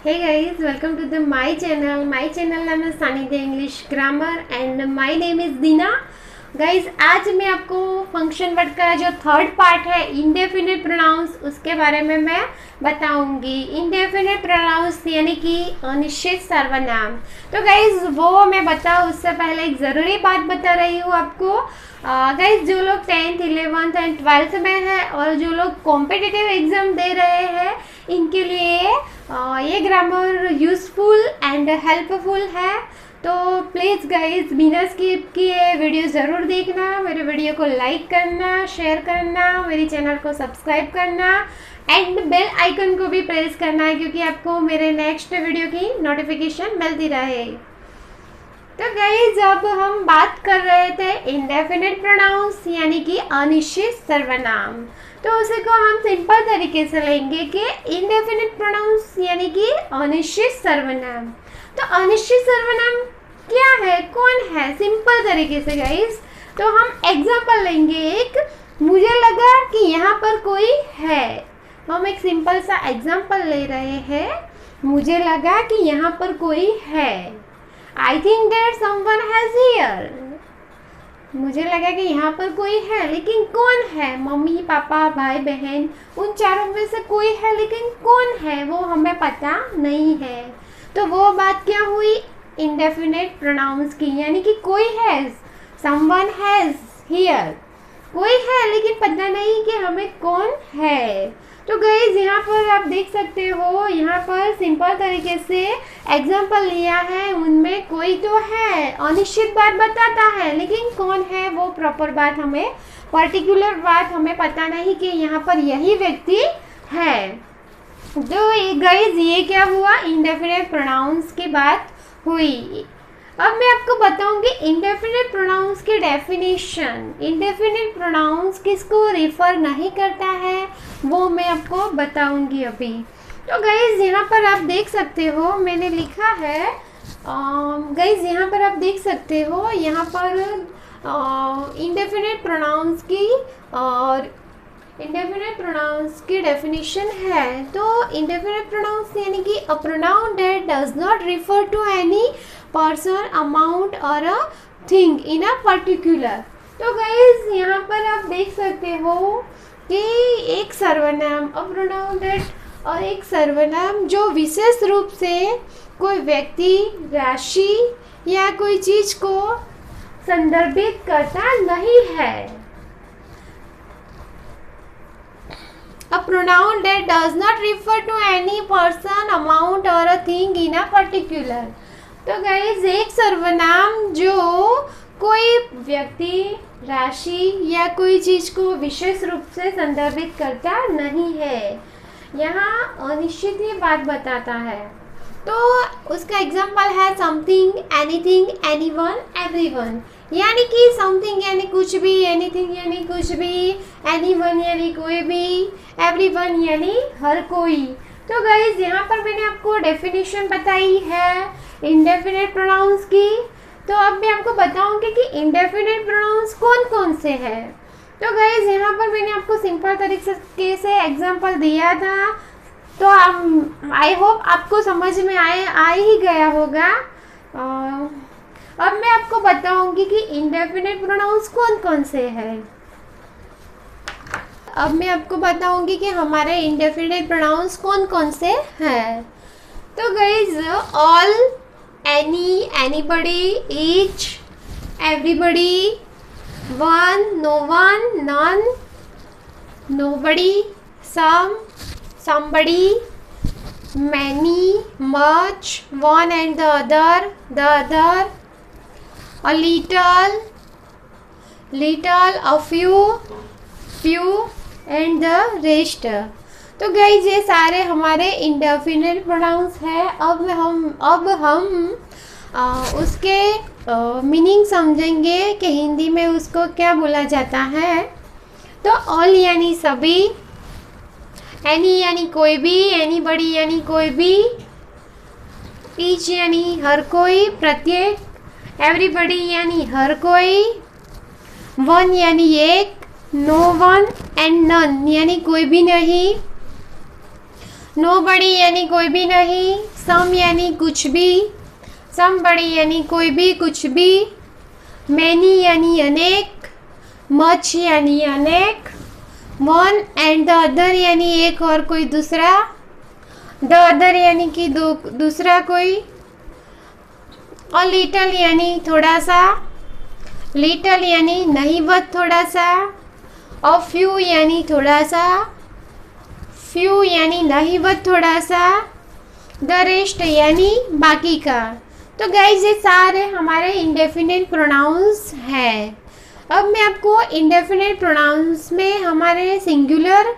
Hey guys, welcome to the my channel. My channel name is Sanidhya English Grammar and my name is Dina. Guys आज मैं आपको function word का जो third part है indefinite pronounce उसके बारे में मैं बताऊंगी। इंडेफिनिट प्रोनाउंस यानी कि अनिश्चित सर्वनाम। तो गाइज वो मैं बताऊँ उससे पहले एक ज़रूरी बात बता रही हूँ आपको। गाइज जो लोग 10th 11th एंड 12th में है और जो लोग कॉम्पिटिटिव एग्ज़ाम दे रहे हैं इनके लिए ये ग्रामर यूज़फुल एंड हेल्पफुल है। तो प्लीज़ गाइज बिना स्किप किए वीडियो ज़रूर देखना, मेरे वीडियो को लाइक करना, शेयर करना, मेरी चैनल को सब्सक्राइब करना एंड बेल आइकन को भी प्रेस करना है क्योंकि आपको मेरे नेक्स्ट वीडियो की नोटिफिकेशन मिलती रहे। तो गाइज अब हम बात कर रहे थे इंडेफिनिट प्रोनाउंस यानी कि अनिश्चित सर्वनाम। तो उसे को हम सिंपल तरीके से लेंगे कि इंडेफिनिट प्रोनाउंस यानी कि अनिश्चित सर्वनाम। तो अनिश्चित सर्वनाम क्या है, कौन है, सिंपल तरीके से गाइस। तो हम एग्जांपल लेंगे एक, मुझे लगा कि यहाँ पर कोई है। हम एक सिंपल सा एग्जांपल ले रहे हैं, मुझे लगा कि यहाँ पर कोई है। I think that someone has here. मुझे लगा कि यहाँ पर कोई है लेकिन कौन है, मम्मी पापा भाई बहन उन चारों में से कोई है लेकिन कौन है वो हमें पता नहीं है। तो वो बात क्या हुई, इंडेफिनिट प्रोनाउंस की, यानी कि कोई है, समवन हैज हियर, कोई है लेकिन पता नहीं कि हमें कौन है। तो गाइस यहाँ पर आप देख सकते हो, यहाँ पर सिंपल तरीके से एग्जांपल लिया है, उनमें कोई तो है, अनिश्चित बात बताता है लेकिन कौन है वो प्रॉपर बात हमें, पर्टिकुलर बात हमें पता नहीं कि यहाँ पर यही व्यक्ति है। तो गाइस ये क्या हुआ, इंडेफिनिट प्रोनाउंस की बात हुई। अब मैं आपको बताऊंगी इंडेफिनिट प्रोनाउंस की डेफिनेशन। इंडेफिनिट प्रोनाउंस किसको रेफर नहीं करता है वो मैं आपको बताऊंगी अभी। तो गाइस यहाँ पर आप देख सकते हो, मैंने लिखा है गाइस यहाँ पर आप देख सकते हो, यहाँ पर इंडेफिनिट प्रोनाउंस की और इंडेफिनिट प्रोनाउंस की डेफिनेशन है। तो इंडेफिनिट प्रोनाउंस यानी कि a pronoun that does not refer to any person, amount or a thing in a particular. तो गाइज यहाँ पर आप देख सकते हो कि एक सर्वनाम, अ प्रोनाउन दैट, और एक सर्वनाम जो विशेष रूप से कोई व्यक्ति, राशि या कोई चीज़ को संदर्भित करता नहीं है। A pronoun that does not refer to any person, amount or a thing in a particular। तो गाइज एक सर्वनाम जो कोई व्यक्ति, राशि या कोई चीज़ को विशेष रूप से संदर्भित करता नहीं है, यहाँ अनिश्चित ही बात बताता है। तो उसका एग्जाम्पल है समथिंग, एनीथिंग, एनीवन, एवरीवन। यानी कि समथिंग यानी कुछ भी, एनीथिंग यानी कुछ भी, एनीवन यानी कोई भी, एवरीवन यानी हर कोई। तो गाइज यहाँ पर मैंने आपको डेफिनेशन बताई है इंडेफिनिट प्रोनाउंस की। तो अब मैं आपको बताऊंगी कि इंडेफिनिट प्रोनाउंस कौन कौन से हैं। तो गाइज यहाँ पर मैंने आपको सिंपल तरीके से एग्जाम्पल दिया था, तो आई होप आपको समझ में आ ही गया होगा। अब मैं आपको बताऊंगी कि इंडेफिनिट प्रोनाउंस कौन कौन से हैं। अब मैं आपको बताऊंगी कि हमारे इंडेफिनिट प्रोनाउंस कौन कौन से हैं। तो guys all, any, anybody, each, everybody, one, no one, none, nobody, some, somebody, many, much, one and the other, a little, a few and the rest। तो गाइज ये सारे हमारे इंडेफिनिट प्रोनाउंस है। अब हम उसके मीनिंग समझेंगे कि हिंदी में उसको क्या बोला जाता है। तो ऑल यानी सभी, एनी यानी कोई भी, एनीबडी यानी कोई भी, ईच यानी हर कोई, प्रत्येक, एवरीबडी यानी हर कोई, वन यानी एक, नो वन एंड नन यानी कोई भी नहीं, नोबडी यानी कोई भी नहीं, सम यानी कुछ भी, समबडी यानी कोई भी कुछ भी, मैनी यानी अनेक, मच यानी अनेक, वन एंड द अदर यानी एक और कोई दूसरा, द अदर यानी कि दूसरा कोई, अ लिटल यानी थोड़ा सा, लिटल यानी नहीवत थोड़ा सा, अ फ्यू यानी थोड़ा सा, फ्यू यानी नहीवत थोड़ा सा, द रेस्ट यानी बाकी का। तो गाइज ये सारे हमारे इंडेफिनिट प्रोनाउंस हैं। अब मैं आपको इंडेफिनिट प्रोनाउंस में हमारे सिंगुलर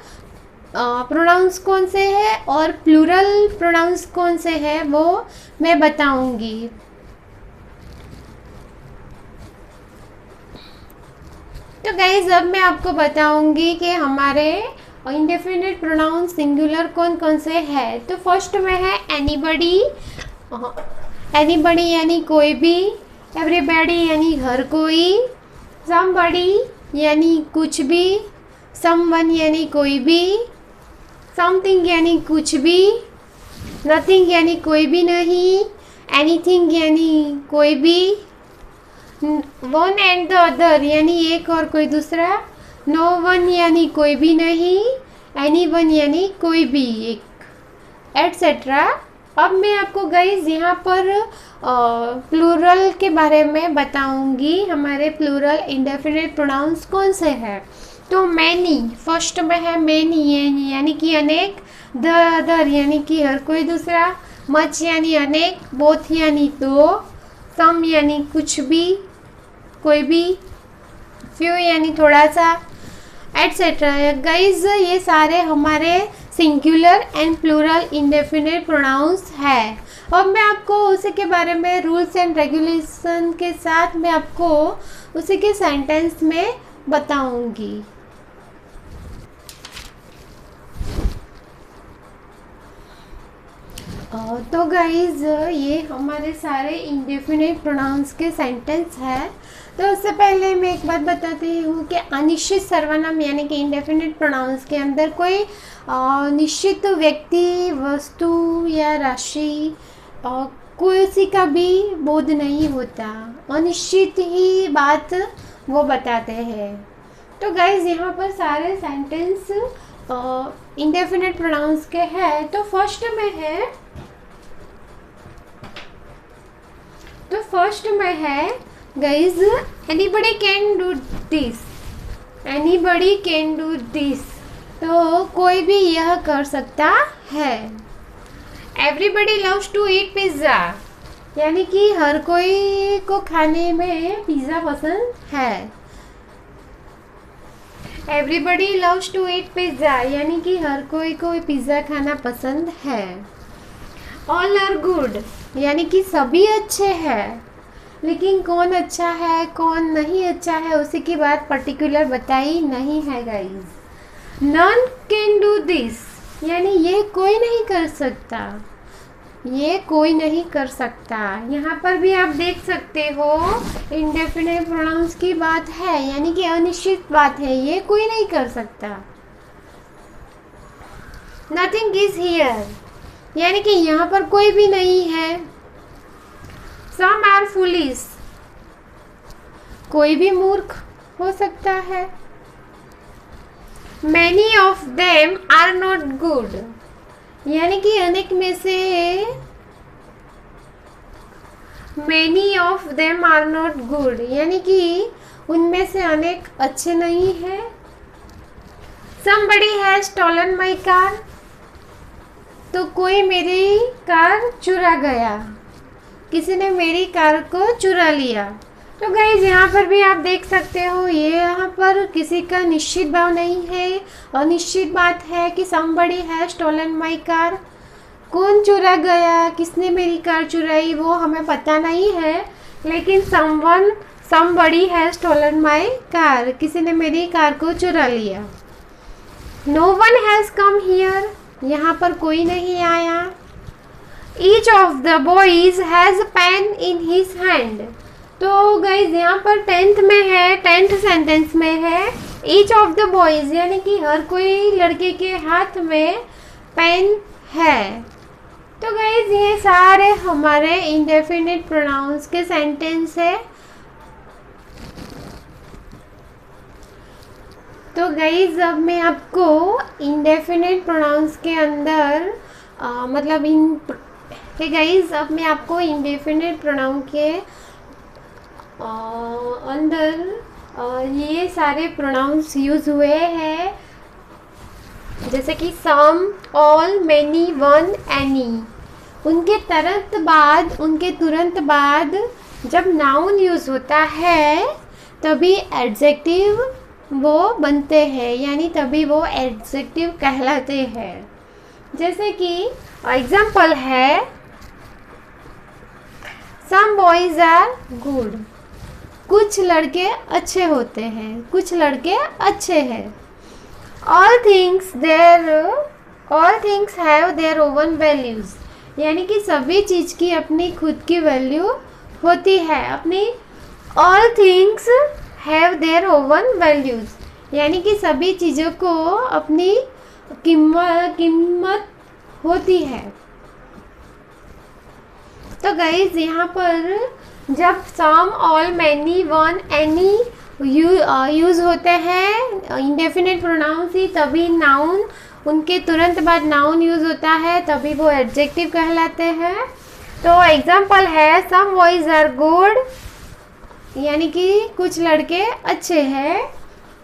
प्रोनाउंस कौन से हैं और प्लूरल प्रोनाउंस कौन से हैं वो मैं बताऊंगी। तो गाइज अब मैं आपको बताऊंगी कि हमारे इंडेफिनिट प्रोनाउंस सिंगुलर कौन कौन से हैं। तो फर्स्ट में है एनीबडी, एनीबडी यानी कोई भी, एवरीबडी यानी हर कोई, समबडी यानी कुछ भी, समवन यानी कोई भी, समथिंग यानी कुछ भी, नथिंग यानी कोई भी नहीं, एनीथिंग यानी कोई भी, वन एंड द अदर यानी एक और कोई दूसरा, नो वन यानी कोई भी नहीं, एनी वन यानी कोई भी एक, एटसेट्रा। अब मैं आपको गाइज यहाँ पर प्लूरल के बारे में बताऊंगी, हमारे प्लूरल इंडेफिनिट प्रोनाउंस कौन से हैं। तो मैनी फर्स्ट में है, मैनी यानी कि अनेक, द अदर यानी कि हर कोई दूसरा, मच यानी अनेक, बोथ यानी दो, सम यानी कुछ भी कोई भी, फ्यू यानी थोड़ा सा, एटसेट्रा। गाइज ये सारे हमारे singular and plural indefinite pronouns है। अब मैं आपको उसी के बारे में रूल्स एंड रेगुलेशन के साथ मैं आपको उसी के सेंटेंस में बताऊंगी। तो गाइज ये हमारे सारे इंडेफिनिट प्रोनाउंस के सेंटेंस है। तो उससे पहले मैं एक बात बताती हूँ कि अनिश्चित सर्वनाम यानी कि इंडेफिनिट प्रोनाउंस के अंदर कोई निश्चित व्यक्ति, वस्तु या राशि किसी का भी बोध नहीं होता, अनिश्चित ही बात वो बताते हैं। तो गाइज यहाँ पर सारे सेंटेंस इंडेफिनिट प्रोनाउंस के हैं। तो फर्स्ट में है guys anybody can do this, anybody can do this, तो कोई भी यह कर सकता है। Everybody loves to eat pizza, यानी कि हर कोई को खाने में पिज़्ज़ा पसंद है। Everybody loves to eat pizza, यानी कि हर कोई को पिज़्ज़ा खाना पसंद है। ऑल आर गुड, यानी कि सभी अच्छे हैं, लेकिन कौन अच्छा है कौन नहीं अच्छा है उसी की बात पर्टिकुलर बताई नहीं है guys. None can do this, यानी ये कोई नहीं कर सकता, ये कोई नहीं कर सकता। यहाँ पर भी आप देख सकते हो इंडेफिनिट प्रोनाउंस की बात है, यानी कि अनिश्चित बात है, ये कोई नहीं कर सकता। नथिंग इज हियर, यानी कि यहाँ पर कोई भी नहीं है। सम आर फुलिश, कोई भी मूर्ख हो सकता है। Many of them are not good, यानी कि अनेक में से, many of them are not good, यानी कि उनमें से अनेक अच्छे नहीं हैं। somebody has stolen my car, तो कोई मेरी कार चुरा गया, किसी ने मेरी कार को चुरा लिया। तो गाइज यहाँ पर भी आप देख सकते हो, ये यहाँ पर किसी का निश्चित भाव नहीं है, अनिश्चित बात है कि somebody has stolen my car, कौन चुरा गया, किसने मेरी कार चुराई वो हमें पता नहीं है, लेकिन somebody has stolen my car, किसी ने मेरी कार को चुरा लिया। No one has come here, यहाँ पर कोई नहीं आया। Each of the boys has a pen in his hand, तो गाइज यहाँ पर 10th में है, 10th सेंटेंस में है each of the boys, यानी कि हर कोई लड़के के हाथ में पेन है। तो गाइज ये सारे हमारे इंडेफिनिट प्रोनाउंस के सेंटेंस है। तो गाइज अब मैं आपको इंडेफिनिट प्रोनाउंस के अंदर मतलब गाइज अब मैं आपको इंडेफिनिट प्रोनाउन के अंदर ये सारे प्रोनाउंस यूज़ हुए हैं, जैसे कि सम, ऑल, मैनी, वन, एनी। उनके तुरंत बाद जब नाउन यूज़ होता है तभी एडजेक्टिव वो बनते हैं, यानी तभी वो एडजेक्टिव कहलाते हैं। जैसे कि एग्जाम्पल है, सम बॉयज़ आर गुड। कुछ लड़के अच्छे होते हैं, कुछ लड़के अच्छे हैं। All things have their own values, यानी कि सभी चीज़ की अपनी खुद की वैल्यू होती है। All things have their own values, यानी कि सभी चीज़ों को अपनी कीमत होती है। तो गाइज यहाँ पर जब some, all, many, one, any use होते हैं इंडेफिनिट प्रोनाउंस ही, तभी नाउन, उनके तुरंत बाद नाउन यूज़ होता है, तभी वो एडजेक्टिव कहलाते हैं। तो एग्जाम्पल है, सम बॉयज़ आर गुड, यानी कि कुछ लड़के अच्छे हैं।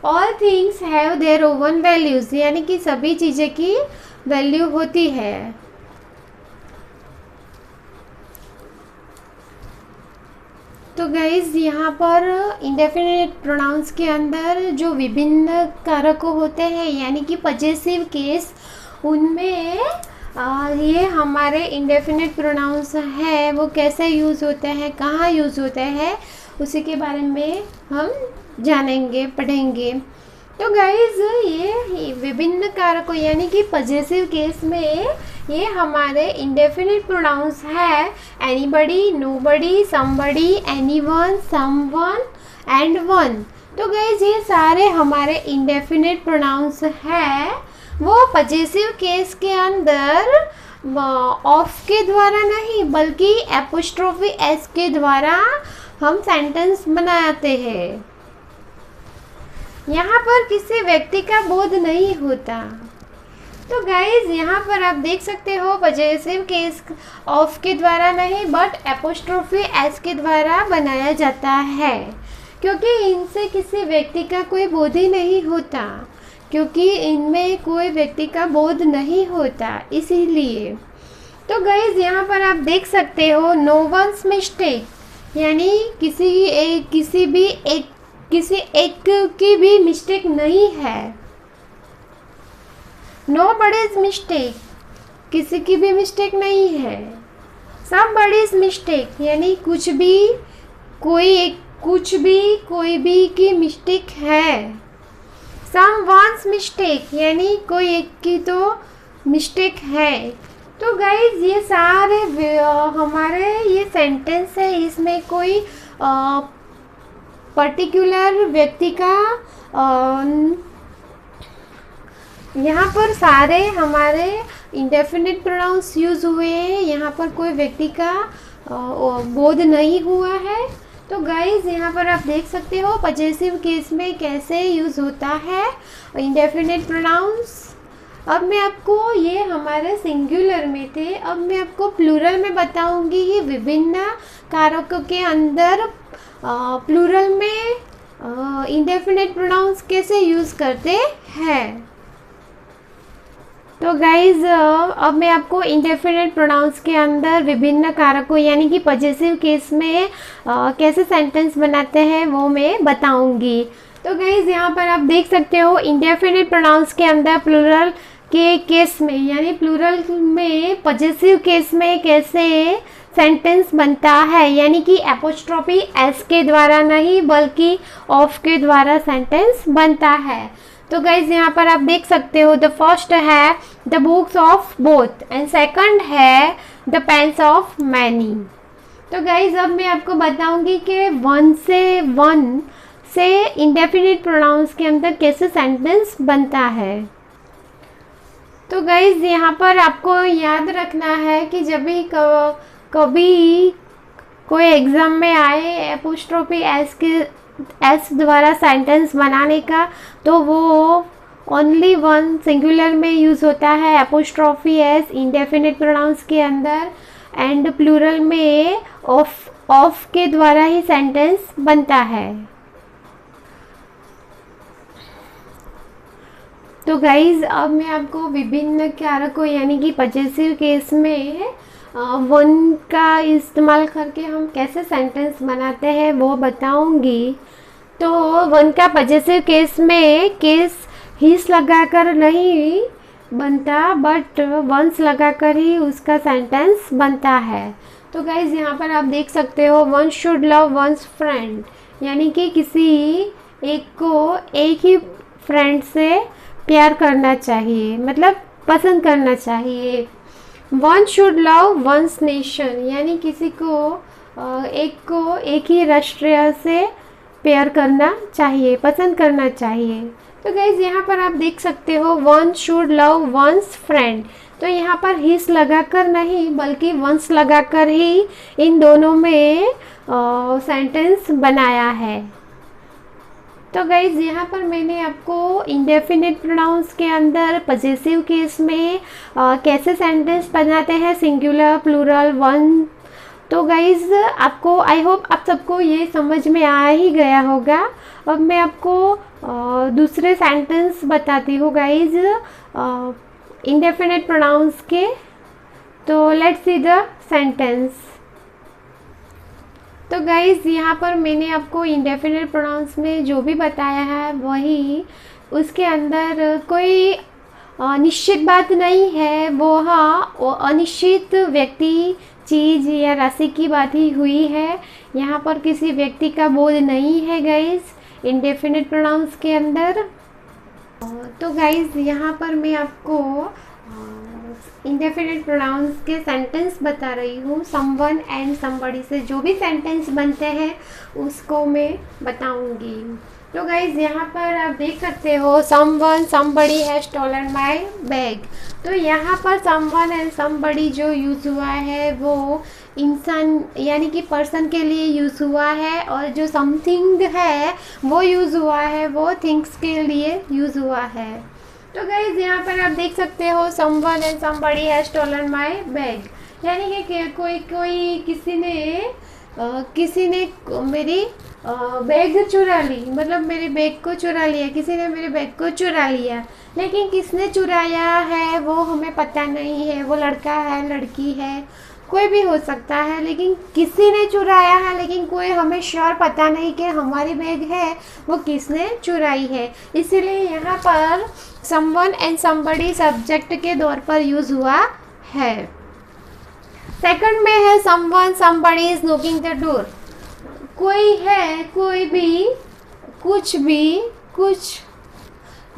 All things have their own values, यानी कि सभी चीज़ें की वैल्यू होती है। तो गाइज़ यहाँ पर इंडेफिनिट प्रोनाउंस के अंदर जो विभिन्न कारक होते हैं, यानी कि पजेसिव केस, उनमें ये हमारे इंडेफिनिट प्रोनाउंस है वो कैसे यूज़ होते हैं, कहाँ यूज़ होते हैं, उसी के बारे में हम जानेंगे, पढ़ेंगे। तो गाइज़ ये विभिन्न कारकों यानी कि पजेसिव केस में ये हमारे इंडेफिनिट प्रोनाउंस है anybody, nobody, somebody, anyone, someone and one. तो गाइज़ ये सारे हमारे इंडेफिनिट प्रोनाउंस है वो पजेसिव केस के अंदर ऑफ के द्वारा नहीं बल्कि एपोस्ट्रोफी एस के द्वारा हम सेंटेंस बनाते हैं। यहाँ पर किसी व्यक्ति का बोध नहीं होता। तो गाइज यहाँ पर आप देख सकते हो पजेसिव केस ऑफ के द्वारा नहीं बट एपोस्ट्रोफी एस के द्वारा बनाया जाता है, क्योंकि इनसे किसी व्यक्ति का कोई बोध ही नहीं होता, क्योंकि इनमें कोई व्यक्ति का बोध नहीं होता, इसीलिए। तो गाइज यहाँ पर आप देख सकते हो नो वंस मिस्टेक, यानी किसी एक की भी मिस्टेक नहीं है। नोबडीज मिस्टेक, किसी की भी मिस्टेक नहीं है। समबडीज मिस्टेक, यानी कोई भी की मिस्टेक है। समवन्स मिस्टेक, यानी कोई एक की तो मिस्टेक है। तो गाइज ये सारे हमारे ये सेंटेंस है, इसमें कोई पर्टिकुलर व्यक्ति का यहाँ पर सारे हमारे इंडेफिनिट प्रोनाउंस यूज़ हुए हैं, यहाँ पर कोई व्यक्ति का बोध नहीं हुआ है। तो गाइज यहाँ पर आप देख सकते हो पजेसिव केस में कैसे यूज़ होता है इंडेफिनिट प्रोनाउंस। अब मैं आपको, ये हमारे सिंगुलर में थे, अब मैं आपको प्लूरल में बताऊंगी ही विभिन्न कारकों के अंदर प्लूरल में इंडेफिनिट प्रोनाउंस कैसे यूज़ करते हैं। तो गाइज़ अब मैं आपको इंडेफिनिट प्रोनाउंस के अंदर विभिन्न कारकों यानी कि पजेसिव केस में कैसे सेंटेंस बनाते हैं वो मैं बताऊंगी। तो गाइज़ यहाँ पर आप देख सकते हो इंडेफिनिट प्रोनाउंस के अंदर प्लूरल के केस में यानी प्लूरल में पजेसिव केस में कैसे सेंटेंस बनता है, यानी कि एपोस्ट्रोफी एस के द्वारा नहीं बल्कि ऑफ के द्वारा सेंटेंस बनता है। तो गाइज यहाँ पर आप देख सकते हो द फर्स्ट है the books of both and second है द पेन्स ऑफ मैनी। तो गाइज अब मैं आपको बताऊंगी कि वन से इंडेफिनिट प्रोनाउंस के अंदर कैसे सेंटेंस बनता है। तो गाइज यहाँ पर आपको याद रखना है कि जब भी कभी कोई एग्ज़ाम में आए एपोस्ट्रोफी एस के एस द्वारा सेंटेंस बनाने का, तो वो ओनली वन सिंगुलर में यूज़ होता है एपोस्ट्रोफी एस इंडेफिनिट प्रोनाउंस के अंदर, एंड प्लूरल में ऑफ के द्वारा ही सेंटेंस बनता है। तो गाइज अब मैं आपको विभिन्न कारकों यानी कि पजेसिव केस में वन का इस्तेमाल करके हम कैसे सेंटेंस बनाते हैं वो बताऊंगी। तो वन का पजेसिव केस में केस हिस लगाकर नहीं बनता, बट वंस लगाकर ही उसका सेंटेंस बनता है। तो गाइज यहाँ पर आप देख सकते हो one should love one's friend, यानी कि किसी एक को एक ही फ्रेंड से प्यार करना चाहिए, मतलब पसंद करना चाहिए। One should love one's nation, यानी किसी को एक ही राष्ट्र से प्यार करना चाहिए, पसंद करना चाहिए। तो गाइज यहाँ पर आप देख सकते हो one should love one's friend, तो यहाँ पर हिस लगाकर नहीं बल्कि वंस लगाकर ही इन दोनों में सेंटेंस बनाया है। तो गाइज यहाँ पर मैंने आपको इंडेफिनिट प्रोनाउंस के अंदर पजेसिव केस में कैसे सेंटेंस बनाते हैं सिंगुलर प्लूरल वन। तो गाइज आपको आई होप आप सबको ये समझ में आ ही गया होगा। अब मैं आपको दूसरे सेंटेंस बताती हूँ गाइज इंडेफिनिट प्रोनाउंस के। तो लेट्स सी द सेंटेंस। तो गाइज़ यहाँ पर मैंने आपको इंडेफिनिट प्रोनाउंस में जो भी बताया है वही, उसके अंदर कोई निश्चित बात नहीं है, वो हाँ अनिश्चित व्यक्ति चीज़ या राशि की बात ही हुई है। यहाँ पर किसी व्यक्ति का बोध नहीं है गाइज़ इंडेफिनिट प्रोनाउंस के अंदर। तो गाइज़ यहाँ पर मैं आपको इंडेफिनिट प्रोनाउंस के सेंटेंस बता रही हूँ। समवन एंड समबडी से जो भी सेंटेंस बनते हैं उसको मैं बताऊँगी। तो गाइज़ यहाँ पर आप देख सकते हो someone somebody has stolen my bag. तो यहाँ पर समवन एंड समबडी जो यूज़ हुआ है वो इंसान यानी कि पर्सन के लिए यूज़ हुआ है, और जो समथिंग है वो यूज़ हुआ है वो थिंग्स के लिए यूज़ हुआ है। तो गाइज़ यहाँ पर आप देख सकते हो someone and somebody has stolen my bag, यानी कि कोई किसी ने मेरी बैग चुरा ली, मतलब मेरे बैग को चुरा लिया, किसी ने मेरे बैग को चुरा लिया। लेकिन किसने चुराया है वो हमें पता नहीं है, वो लड़का है लड़की है कोई भी हो सकता है, लेकिन किसी ने चुराया है, लेकिन कोई हमें श्योर पता नहीं कि हमारी बैग है वो किसने चुराई है। इसीलिए यहाँ पर समवन एंड समबडी सब्जेक्ट के तौर पर यूज़ हुआ है। सेकंड में है someone somebody is knocking the door. कोई है, कोई भी, कुछ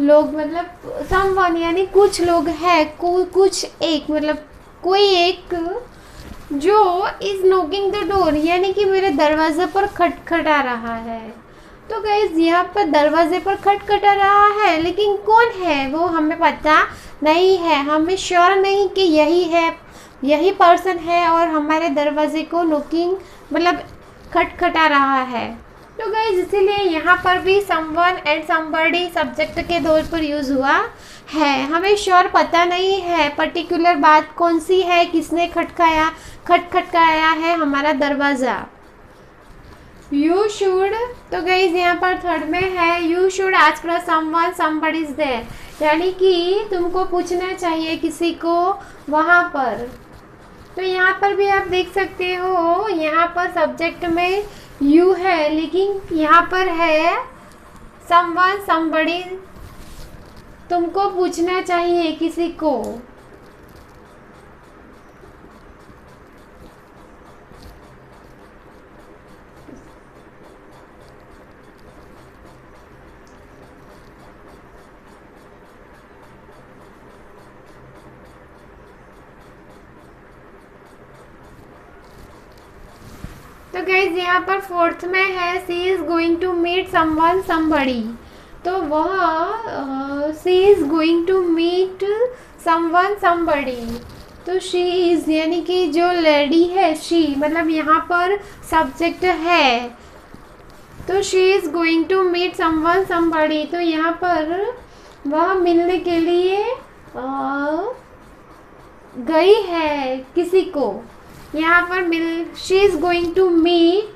लोग, मतलब समवन यानी कुछ लोग है, कुछ एक, मतलब कोई एक जो इज नॉकिंग द डोर यानी कि मेरे दरवाजे पर खटखटा रहा है। तो गाइस यहाँ पर दरवाजे पर खटखटा रहा है, लेकिन कौन है वो हमें पता नहीं है, हमें श्योर नहीं कि यही पर्सन है और हमारे दरवाजे को नॉकिंग मतलब खटखटा रहा है। तो गाइस इसीलिए यहाँ पर भी समवन एंड समबडी सब्जेक्ट के तौर पर यूज़ हुआ है। हमें श्योर पता नहीं है पर्टिकुलर बात कौन सी है, किसने खटखटाया है हमारा दरवाज़ा। यू शुड, तो गाइस यहाँ पर थर्ड में है you should ask someone somebody is there, यानी कि तुमको पूछना चाहिए किसी को वहाँ पर। तो यहाँ पर भी आप देख सकते हो यहाँ पर सब्जेक्ट में यू है, लेकिन यहाँ पर है समवन समबडी, तुमको पूछना चाहिए किसी को। तो गाइज यहाँ पर फोर्थ में है she is going to meet someone somebody. तो वह she is going to meet someone somebody, तो शी इज़ यानी कि जो लेडी है शी मतलब यहाँ पर सब्जेक्ट है, तो she is going to meet someone somebody, तो यहाँ पर वह मिलने के लिए गई है किसी को। यहाँ पर she is going to meet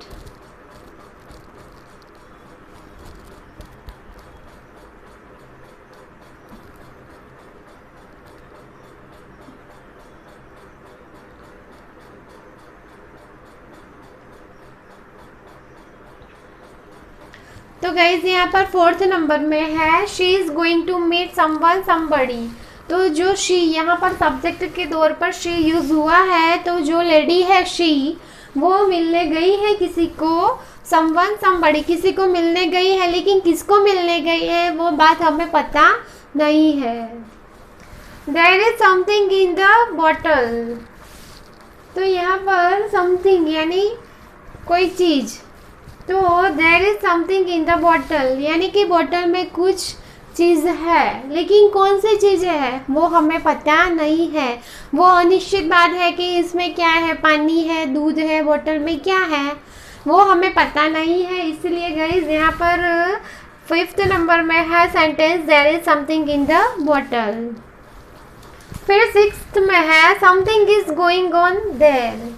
तो गाइज यहाँ पर 4th नंबर में है she is going to meet someone somebody, तो जो शी यहाँ पर सब्जेक्ट के तौर पर शी यूज़ हुआ है, तो जो लेडी है शी वो मिलने गई है किसी को, समवन समबडी किसी को मिलने गई है, लेकिन किसको मिलने गई है वो बात हमें पता नहीं है। There is something in the bottle, तो यहाँ पर समथिंग यानी कोई चीज़, तो there is something in the bottle यानी कि बॉटल में कुछ चीज़ है, लेकिन कौन सी चीज़ है वो हमें पता नहीं है। वो अनिश्चित बात है कि इसमें क्या है, पानी है, दूध है, बॉटल में क्या है वो हमें पता नहीं है। इसलिए गाइस यहाँ पर 5th नंबर में है sentence there is something in the bottle. फिर 6th में है something is going on there,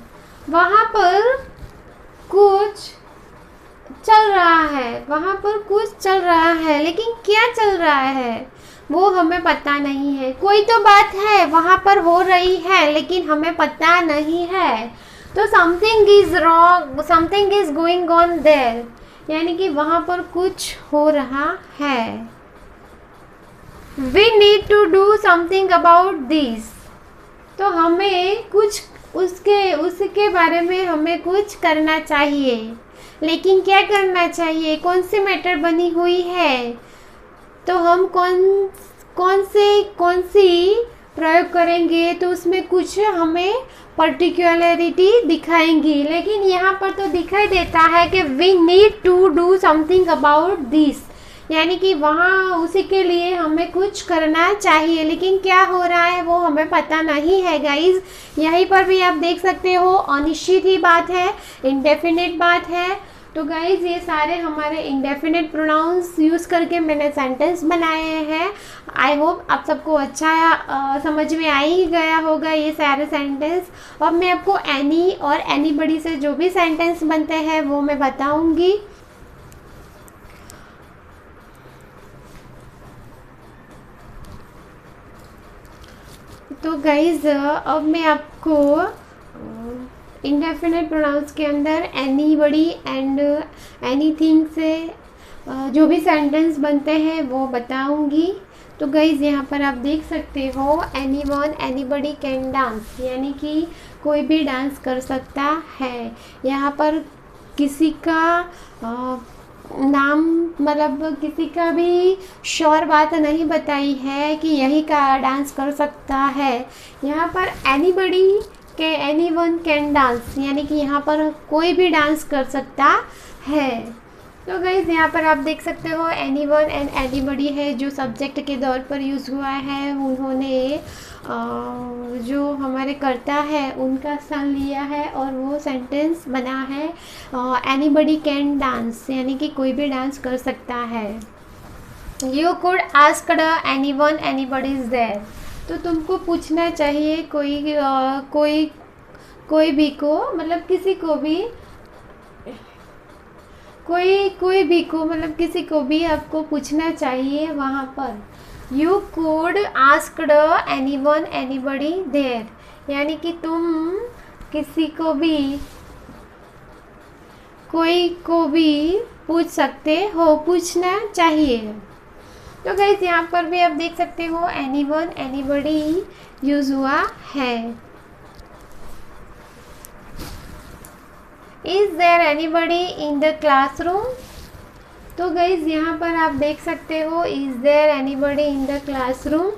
वहाँ पर कुछ चल रहा है, वहाँ पर कुछ चल रहा है, लेकिन क्या चल रहा है वो हमें पता नहीं है। कोई तो बात है वहाँ पर हो रही है, लेकिन हमें पता नहीं है। तो something is wrong, something is going on there यानी कि वहाँ पर कुछ हो रहा है। We need to do something about this, तो हमें कुछ उसके बारे में हमें कुछ करना चाहिए, लेकिन क्या करना चाहिए, कौन सी मैटर बनी हुई है, तो हम कौन सी प्रयोग करेंगे, तो उसमें कुछ हमें पर्टिकुलरिटी दिखाएंगी। लेकिन यहाँ पर तो दिखाई देता है कि we need to do something about this यानी कि वहाँ उसी के लिए हमें कुछ करना चाहिए, लेकिन क्या हो रहा है वो हमें पता नहीं है। गाइज यहीं पर भी आप देख सकते हो अनिश्चित ही बात है, इंडेफिनिट बात है। तो गाइज ये सारे हमारे इंडेफिनिट प्रोनाउंस यूज़ करके मैंने सेंटेंस बनाए हैं। आई होप आप सबको अच्छा समझ में आ ही गया होगा ये सारे सेंटेंस। अब मैं आपको एनी और एनीबडी से जो भी सेंटेंस बनते हैं वो मैं बताऊंगी। तो गाइज अब मैं आपको इंडेफिनिट प्रोनाउंस के अंदर एनीबडी एंड एनीथिंग से जो भी सेंटेंस बनते हैं वो बताऊंगी। तो गाइज यहाँ पर आप देख सकते हो एनीवन एनीबडी कैन डांस यानी कि कोई भी डांस कर सकता है। यहाँ पर किसी का नाम मतलब किसी का भी श्योर बात नहीं बताई है कि यही का डांस कर सकता है। यहाँ पर एनीबडी के एनीवन कैन डांस यानी कि यहाँ पर कोई भी डांस कर सकता है। तो गाइज यहाँ पर आप देख सकते हो एनीवन एंड एनीबडी है जो सब्जेक्ट के तौर पर यूज़ हुआ है। उन्होंने जो हमारे कर्ता है उनका स्थान लिया है और वो सेंटेंस बना है एनीबडी कैन डांस यानी कि कोई भी डांस कर सकता है। You could asked anyone anybody is there, तो तुमको पूछना चाहिए कोई भी को मतलब किसी को भी कोई भी को मतलब किसी को भी आपको पूछना चाहिए वहाँ पर। You could asked anyone anybody there यानी कि तुम किसी को भी कोई को भी पूछ सकते हो, पूछना चाहिए। तो गाइस यहाँ पर भी आप देख सकते हो एनीवन एनीबडी यूज़ हुआ है। Is there anybody in the classroom, तो गाइज यहाँ पर आप देख सकते हो is there anybody in the classroom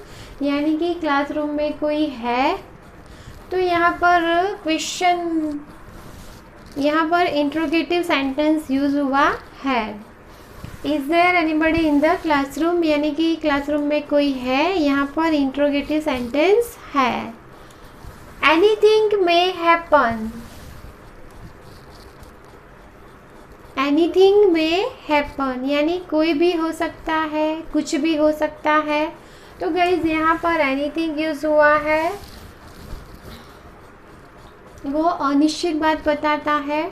यानी कि क्लासरूम में कोई है। तो यहाँ पर क्वेश्चन यहाँ पर इंट्रोगेटिव सेंटेंस यूज़ हुआ है। Is there anybody in the classroom, यानी कि क्लासरूम में कोई है। यहाँ पर इंट्रोगेटिव सेंटेंस है। Anything may happen, anything may happen यानी कोई भी हो सकता है, कुछ भी हो सकता है। तो गाइज यहाँ पर एनीथिंग यूज हुआ है, वो अनिश्चित बात बताता है।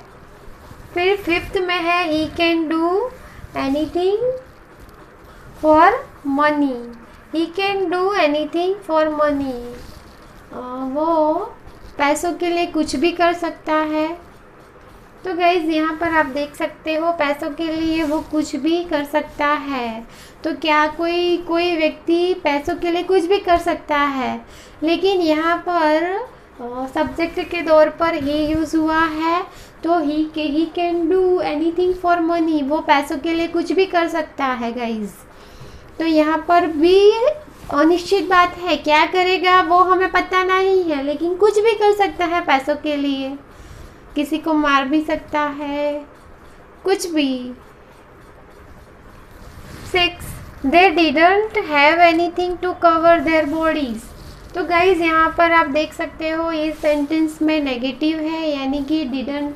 फिर फिफ्थ में है he can do anything for money, he can do anything for money, वो पैसों के लिए कुछ भी कर सकता है। तो गाइज़ यहाँ पर आप देख सकते हो पैसों के लिए वो कुछ भी कर सकता है। तो क्या कोई व्यक्ति पैसों के लिए कुछ भी कर सकता है, लेकिन यहाँ पर सब्जेक्ट के तौर पर ही यूज़ हुआ है। तो he can do anything for money, वो पैसों के लिए कुछ भी कर सकता है गाइज़। तो यहाँ पर भी अनिश्चित बात है, क्या करेगा वो हमें पता नहीं है, लेकिन कुछ भी कर सकता है पैसों के लिए। किसी को मार भी सकता है, कुछ भी। 6 they didn't have anything to cover their bodies. तो गाइज यहाँ पर आप देख सकते हो इस सेंटेंस में नेगेटिव है, यानी कि डिडंट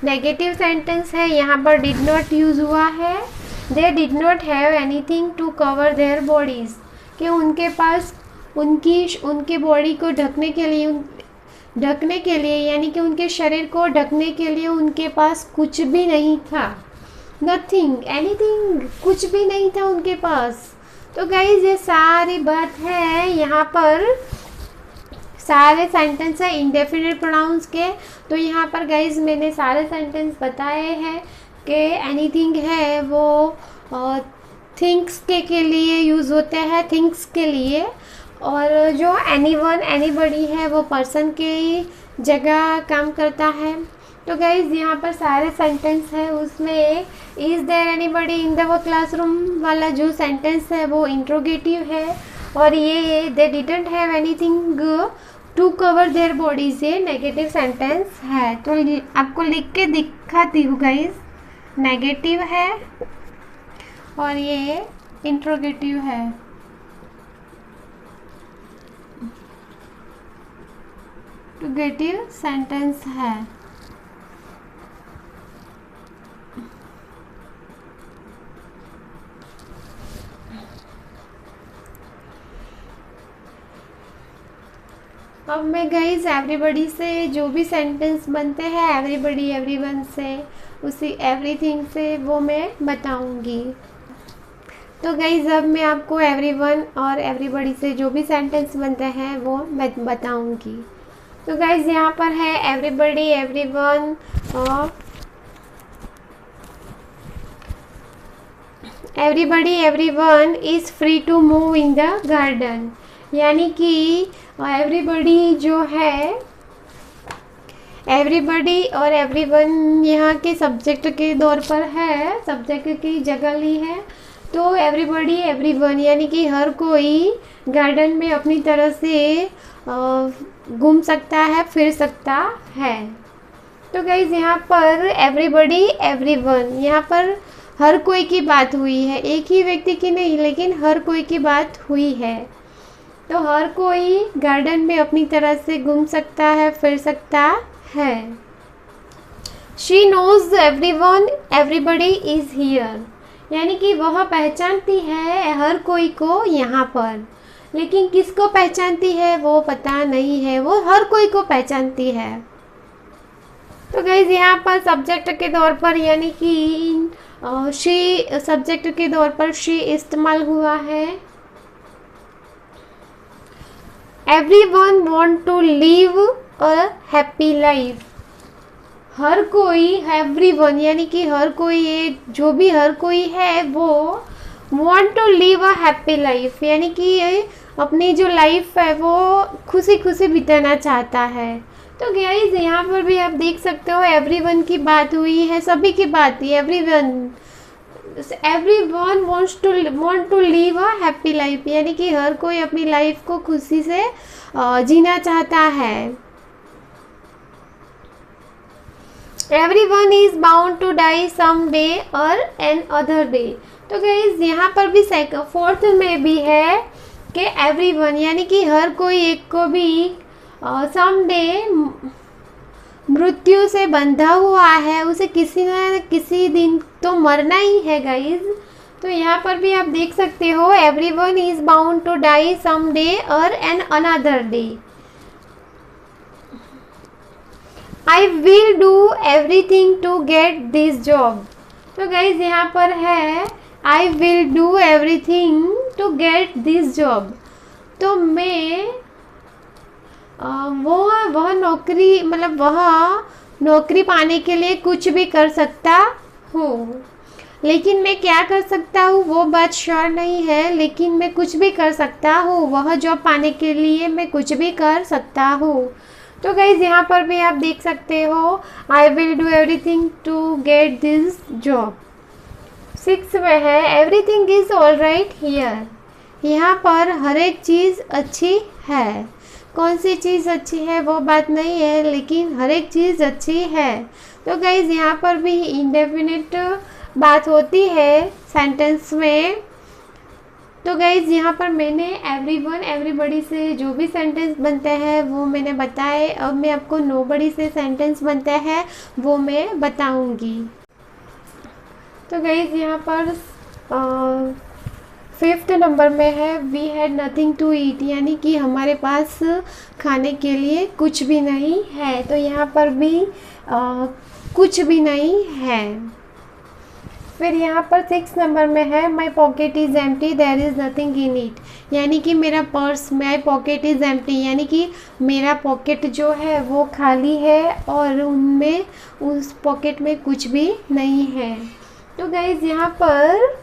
नेगेटिव सेंटेंस है। यहाँ पर डिड नॉट यूज हुआ है। They did not have anything to cover their bodies, कि उनके पास उनके बॉडी को ढकने के लिए यानी कि उनके शरीर को ढकने के लिए उनके पास कुछ भी नहीं था। नथिंग एनीथिंग, कुछ भी नहीं था उनके पास। तो गाइज ये सारी बात है, यहाँ पर सारे सेंटेंस है इंडेफिनिट प्रोनाउंस के। तो यहाँ पर गाइज मैंने सारे सेंटेंस बताए हैं कि एनीथिंग है वो थिंग्स के लिए यूज़ होते हैं, थिंग्स के लिए। और जो एनीवन एनीबडी है वो पर्सन की जगह काम करता है। तो गाइज यहाँ पर सारे सेंटेंस है, उसमें is there anybody in the classroom वाला जो सेंटेंस है वो इंट्रोगेटिव है, और ये they didn't have anything to cover their bodies ये नेगेटिव सेंटेंस है। तो आपको लिख के दिखाती हूँ गाइज, नेगेटिव है और ये इंट्रोगेटिव है। इंट्रोगेटिव सेंटेंस है। अब मैं गाइज एवरीबडी से जो भी सेंटेंस बनते हैं, एवरीबडी एवरीवन से, उसी एवरीथिंग से वो मैं बताऊंगी। तो गाइज अब मैं आपको एवरीवन और एवरीबडी से जो भी सेंटेंस बनते हैं वो मैं बताऊंगी। तो गाइज यहाँ पर है एवरीबडी एवरीवन और everybody everyone is free to move in the garden, यानी कि एवरीबडी जो है, एवरीबडी और एवरीवन यहाँ के सब्जेक्ट के तौर पर है, सब्जेक्ट की जगह ली है। तो एवरीबडी एवरीवन यानी कि हर कोई गार्डन में अपनी तरह से घूम सकता है, फिर सकता है। तो गाइज यहाँ पर एवरीबडी एवरीवन, यहाँ पर हर कोई की बात हुई है, एक ही व्यक्ति की नहीं, लेकिन हर कोई की बात हुई है। तो हर कोई गार्डन में अपनी तरह से घूम सकता है, फिर सकता है। She knows everyone everybody is here, यानी कि वह पहचानती है हर कोई को यहाँ पर, लेकिन किसको पहचानती है वो पता नहीं है, वो हर कोई को पहचानती है। तो गाइज यहाँ पर सब्जेक्ट के तौर पर यानी कि शी सब्जेक्ट के तौर पर शी इस्तेमाल हुआ है। Everyone want to live a happy life, हर कोई, एवरीवन यानी कि हर कोई, ये जो भी हर कोई है वो want to live a happy life, यानी कि अपनी जो लाइफ है वो खुशी खुशी बिताना चाहता है। तो गाइस यहाँ पर भी आप देख सकते हो एवरीवन की बात हुई है, सभी की बात है। Everyone want to live a happy life, यानी कि हर कोई अपनी लाइफ को खुशी से जीना चाहता है। Everyone is bound to die some day और एन अदर डे। तो गाइज यहाँ पर भी फोर्थ में भी है कि एवरीवन यानी कि हर कोई एक को भी सम डे मृत्यु से बंधा हुआ है, उसे किसी न किसी दिन तो मरना ही है गाइज। तो यहाँ पर भी आप देख सकते हो everyone is bound to die some day और an another day. I will do everything to get this job. तो गाइज यहाँ पर है I will do everything to get this job. तो मैं वह नौकरी मतलब वह नौकरी पाने के लिए कुछ भी कर सकता हूँ, लेकिन मैं क्या कर सकता हूँ वो बात श्योर नहीं है, लेकिन मैं कुछ भी कर सकता हूँ, वह जॉब पाने के लिए मैं कुछ भी कर सकता हूँ। तो गाइज यहाँ पर भी आप देख सकते हो I will do everything to get this job. 6 में है everything is all right here. यहाँ पर हर एक चीज़ अच्छी है। कौन सी चीज़ अच्छी है वो बात नहीं है, लेकिन हर एक चीज़ अच्छी है। तो गाइज यहाँ पर भी इंडेफिनिट बात होती है सेंटेंस में। तो गाइज यहाँ पर मैंने एवरीवन एवरीबॉडी से जो भी सेंटेंस बनते हैं वो मैंने बताए। अब मैं आपको नोबडी से सेंटेंस बनते हैं वो मैं बताऊंगी। तो गाइज यहाँ पर 5th नंबर में है we had nothing to eat, यानी कि हमारे पास खाने के लिए कुछ भी नहीं है। तो यहाँ पर भी कुछ भी नहीं है। फिर यहाँ पर 6 नंबर में है my pocket is empty there is nothing in it, यानी कि मेरा purse my pocket is empty यानी कि मेरा पॉकेट जो है वो खाली है और उनमें उस पॉकेट में कुछ भी नहीं है। तो गाइज यहाँ पर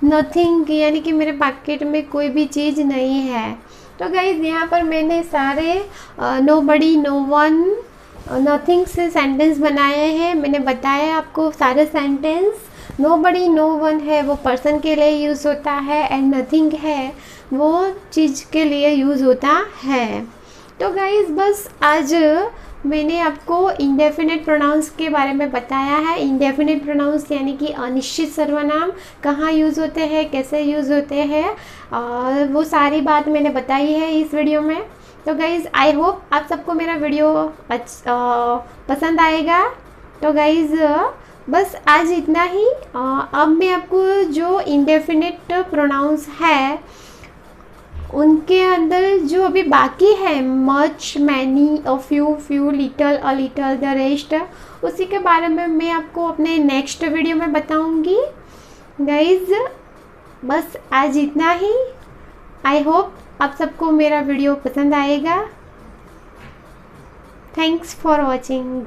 नथिंग यानी कि मेरे पॉकेट में कोई भी चीज़ नहीं है। तो गाइज यहाँ पर मैंने सारे नोबडी, नो वन, नथिंग से सेंटेंस बनाए हैं। मैंने बताया आपको सारे सेंटेंस। नोबडी, नो वन है वो पर्सन के लिए यूज़ होता है एंड नथिंग है वो चीज़ के लिए यूज़ होता है। तो गाइज बस आज मैंने आपको इंडेफिनिट प्रोनाउंस के बारे में बताया है। इंडेफिनिट प्रोनाउंस यानी कि अनिश्चित सर्वनाम कहाँ यूज़ होते हैं, कैसे यूज़ होते हैं, और वो सारी बात मैंने बताई है इस वीडियो में। तो गाइज़ आई होप आप सबको मेरा वीडियो पसंद आएगा। तो गाइज़ बस आज इतना ही। अब मैं आपको जो इंडेफिनिट प्रोनाउंस है उनके अंदर जो अभी बाकी है much, many, a few, little, a little, the rest, उसी के बारे में मैं आपको अपने नेक्स्ट वीडियो में बताऊंगी। गाइज़ बस आज इतना ही। आई होप आप सबको मेरा वीडियो पसंद आएगा। Thanks for watching.